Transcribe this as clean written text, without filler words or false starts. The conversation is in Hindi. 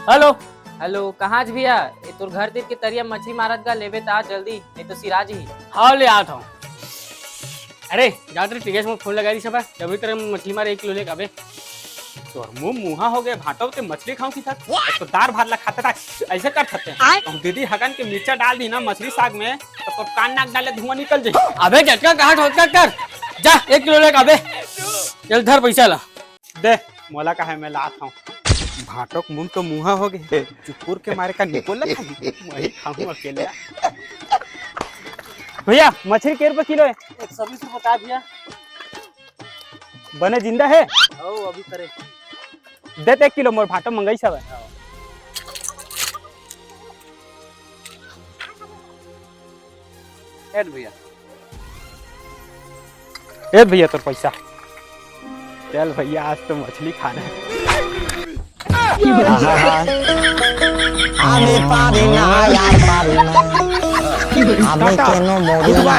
हेलो। हेलो कहाँ भैया ये तोर घर तीर के तरिया मछली मारत गा लेबे ता जल्दी नहीं तो सिराज ही। हाँ ले आता हूँ। अरे जा तेरे टीएस में फोन लगा दी सब जब तेरे मछली मारे 1 किलो ले काबे तो मुंह मुहा हो गए भाटो ते मछली खाऊं की था तो दार भात ला खाता था ऐसे कर सकते हैं तो दीदी हगन के मिर्चा डाल दी ना मछली साग में तो कान नाक डाले धुआं निकल जाए। अबे झटका कहाँ ठोका कर जा 1 किलो ले काबे चल धर पैसा ला दे मोला का है मैं लाता हूँ। भाटो के मुंह तो मुहा हो गए चुपुर के मारे का निकोल लगा वही खाऊं अकेले। भैया मछली के रुपए किलो है? 120 रुपए बता भैया। बने जिंदा है अभी करे देते 1 किलो मोर भाटो मंगाई सब ऐड भैया। ए भैया तो पैसा चल भैया आज तो मछली खाना है। আমি পারি না আর পারি না আমি কেন মরি না